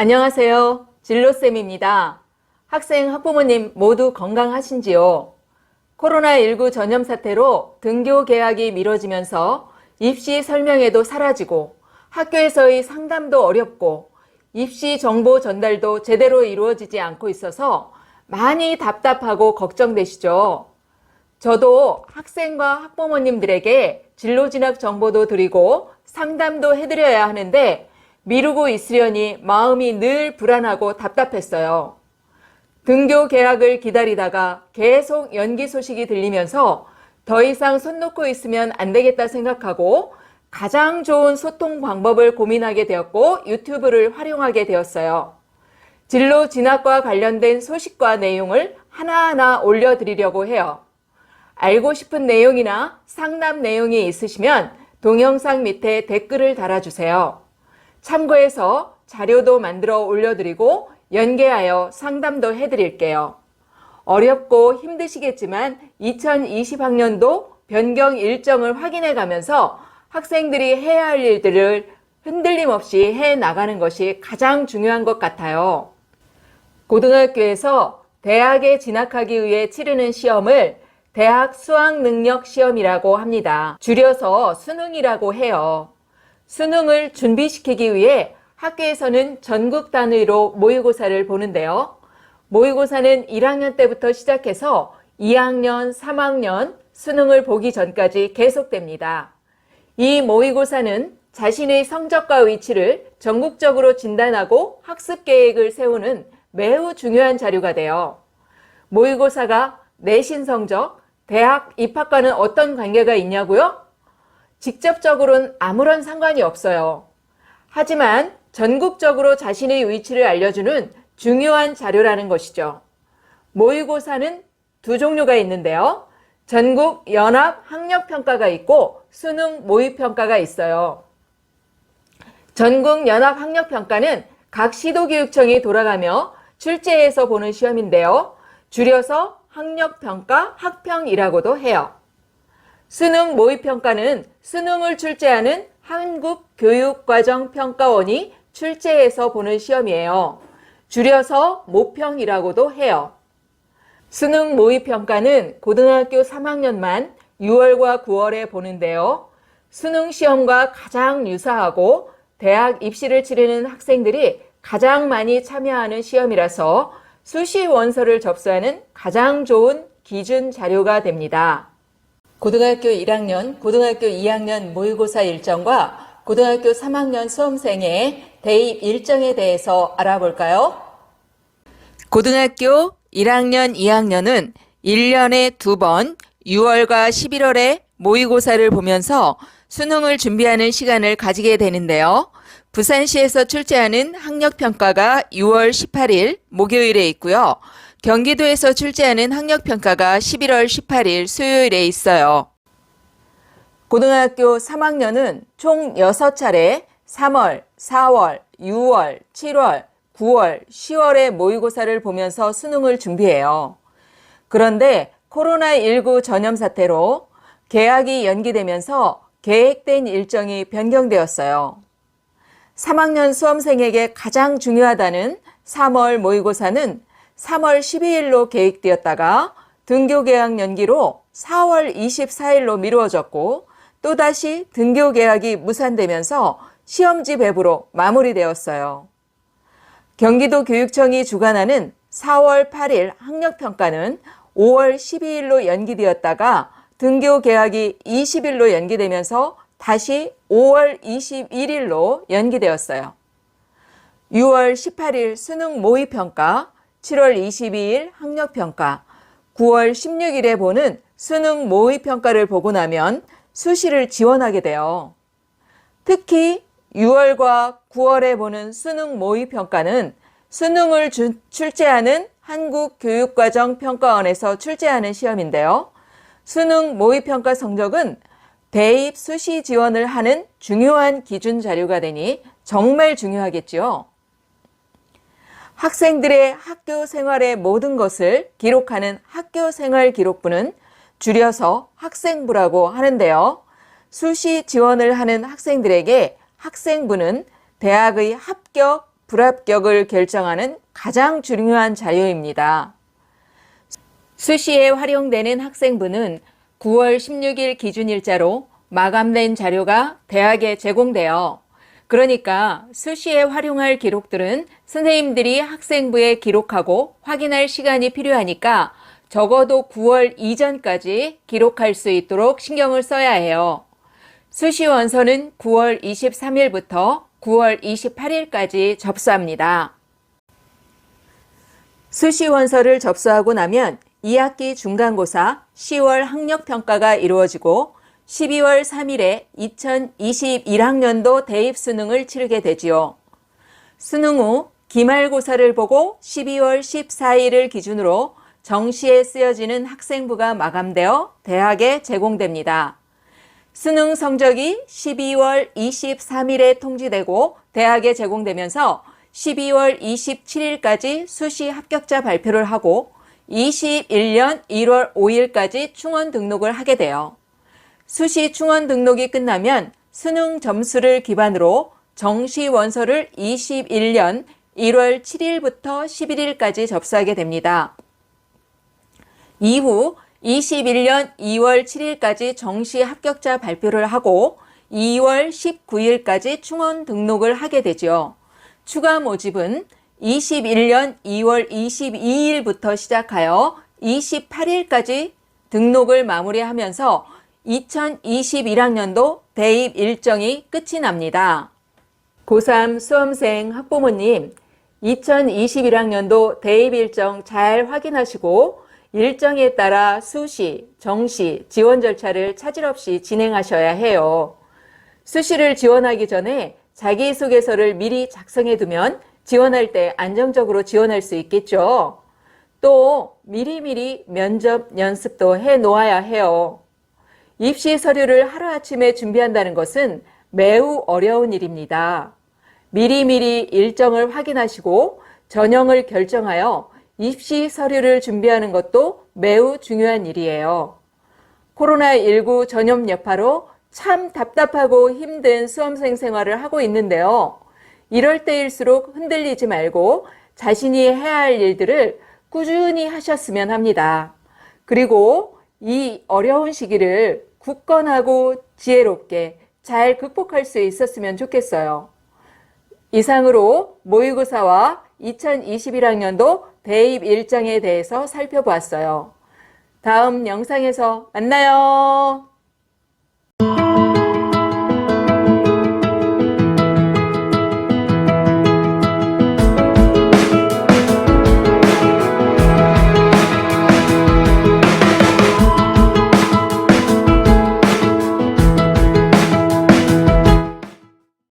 안녕하세요. 진로쌤입니다. 학생, 학부모님 모두 건강하신지요? 코로나19 전염 사태로 등교 개학이 미뤄지면서 입시 설명회도 사라지고 학교에서의 상담도 어렵고 입시 정보 전달도 제대로 이루어지지 않고 있어서 많이 답답하고 걱정되시죠? 저도 학생과 학부모님들에게 진로 진학 정보도 드리고 상담도 해드려야 하는데 미루고 있으려니 마음이 늘 불안하고 답답했어요. 등교 개학을 기다리다가 계속 연기 소식이 들리면서 더 이상 손 놓고 있으면 안 되겠다 생각하고 가장 좋은 소통 방법을 고민하게 되었고 유튜브를 활용하게 되었어요. 진로 진학과 관련된 소식과 내용을 하나하나 올려드리려고 해요. 알고 싶은 내용이나 상담 내용이 있으시면 동영상 밑에 댓글을 달아주세요. 참고해서 자료도 만들어 올려드리고 연계하여 상담도 해드릴게요. 어렵고 힘드시겠지만 2020학년도 변경 일정을 확인해 가면서 학생들이 해야 할 일들을 흔들림 없이 해 나가는 것이 가장 중요한 것 같아요. 고등학교에서 대학에 진학하기 위해 치르는 시험을 대학 수학능력 시험이라고 합니다. 줄여서 수능이라고 해요. 수능을 준비시키기 위해 학교에서는 전국 단위로 모의고사를 보는데요. 모의고사는 1학년 때부터 시작해서 2학년, 3학년 수능을 보기 전까지 계속됩니다. 이 모의고사는 자신의 성적과 위치를 전국적으로 진단하고 학습 계획을 세우는 매우 중요한 자료가 돼요. 모의고사가 내신 성적, 대학 입학과는 어떤 관계가 있냐고요? 직접적으로는 아무런 상관이 없어요. 하지만 전국적으로 자신의 위치를 알려주는 중요한 자료라는 것이죠. 모의고사는 두 종류가 있는데요. 전국 연합 학력평가가 있고 수능 모의평가가 있어요. 전국 연합 학력평가는 각 시도교육청이 돌아가며 출제해서 보는 시험인데요. 줄여서 학력평가 학평이라고도 해요. 수능 모의평가는 수능을 출제하는 한국교육과정평가원이 출제해서 보는 시험이에요. 줄여서 모평이라고도 해요. 수능 모의평가는 고등학교 3학년만 6월과 9월에 보는데요. 수능 시험과 가장 유사하고 대학 입시를 치르는 학생들이 가장 많이 참여하는 시험이라서 수시 원서를 접수하는 가장 좋은 기준 자료가 됩니다. 고등학교 1학년, 고등학교 2학년 모의고사 일정과 고등학교 3학년 수험생의 대입 일정에 대해서 알아볼까요? 고등학교 1학년, 2학년은 1년에 2번 6월과 11월에 모의고사를 보면서 수능을 준비하는 시간을 가지게 되는데요. 부산시에서 출제하는 학력평가가 6월 18일 목요일에 있고요. 경기도에서 출제하는 학력평가가 11월 18일 수요일에 있어요. 고등학교 3학년은 총 6차례 3월, 4월, 6월, 7월, 9월, 10월에 모의고사를 보면서 수능을 준비해요. 그런데 코로나19 전염 사태로 개학이 연기되면서 계획된 일정이 변경되었어요. 3학년 수험생에게 가장 중요하다는 3월 모의고사는 3월 12일로 계획되었다가 등교 개학 연기로 4월 24일로 미루어졌고 또다시 등교 개학이 무산되면서 시험지 배부로 마무리되었어요. 경기도 교육청이 주관하는 4월 8일 학력평가는 5월 12일로 연기되었다가 등교 개학이 20일로 연기되면서 다시 5월 21일로 연기되었어요. 6월 18일 수능 모의평가, 7월 22일 학력평가, 9월 16일에 보는 수능 모의평가를 보고 나면 수시를 지원하게 돼요. 특히 6월과 9월에 보는 수능 모의평가는 수능을 출제하는 한국교육과정평가원에서 출제하는 시험인데요. 수능 모의평가 성적은 대입 수시 지원을 하는 중요한 기준 자료가 되니 정말 중요하겠죠. 학생들의 학교 생활의 모든 것을 기록하는 학교생활기록부는 줄여서 학생부라고 하는데요. 수시 지원을 하는 학생들에게 학생부는 대학의 합격, 불합격을 결정하는 가장 중요한 자료입니다. 수시에 활용되는 학생부는 9월 16일 기준일자로 마감된 자료가 대학에 제공되어 그러니까 수시에 활용할 기록들은 선생님들이 학생부에 기록하고 확인할 시간이 필요하니까 적어도 9월 이전까지 기록할 수 있도록 신경을 써야 해요. 수시 원서는 9월 23일부터 9월 28일까지 접수합니다. 수시 원서를 접수하고 나면 2학기 중간고사 10월 학력평가가 이루어지고 12월 3일에 2021학년도 대입수능을 치르게 되지요. 수능 후 기말고사를 보고 12월 14일을 기준으로 정시에 쓰여지는 학생부가 마감되어 대학에 제공됩니다. 수능 성적이 12월 23일에 통지되고 대학에 제공되면서 12월 27일까지 수시 합격자 발표를 하고 21년 1월 5일까지 충원 등록을 하게 돼요. 수시 충원 등록이 끝나면 수능 점수를 기반으로 정시 원서를 21년 1월 7일부터 11일까지 접수하게 됩니다. 이후 21년 2월 7일까지 정시 합격자 발표를 하고 2월 19일까지 충원 등록을 하게 되죠. 추가 모집은 21년 2월 22일부터 시작하여 28일까지 등록을 마무리하면서 2021학년도 대입 일정이 끝이 납니다. 고3 수험생 학부모님, 2021학년도 대입 일정 잘 확인하시고 일정에 따라 수시, 정시, 지원 절차를 차질 없이 진행하셔야 해요. 수시를 지원하기 전에 자기소개서를 미리 작성해 두면 지원할 때 안정적으로 지원할 수 있겠죠. 또 미리미리 면접 연습도 해 놓아야 해요. 입시 서류를 하루아침에 준비한다는 것은 매우 어려운 일입니다. 미리미리 일정을 확인하시고 전형을 결정하여 입시 서류를 준비하는 것도 매우 중요한 일이에요. 코로나19 전염 여파로 참 답답하고 힘든 수험생 생활을 하고 있는데요. 이럴 때일수록 흔들리지 말고 자신이 해야 할 일들을 꾸준히 하셨으면 합니다. 그리고 이 어려운 시기를 굳건하고 지혜롭게 잘 극복할 수 있었으면 좋겠어요. 이상으로 모의고사와 2021학년도 대입 일정에 대해서 살펴보았어요. 다음 영상에서 만나요.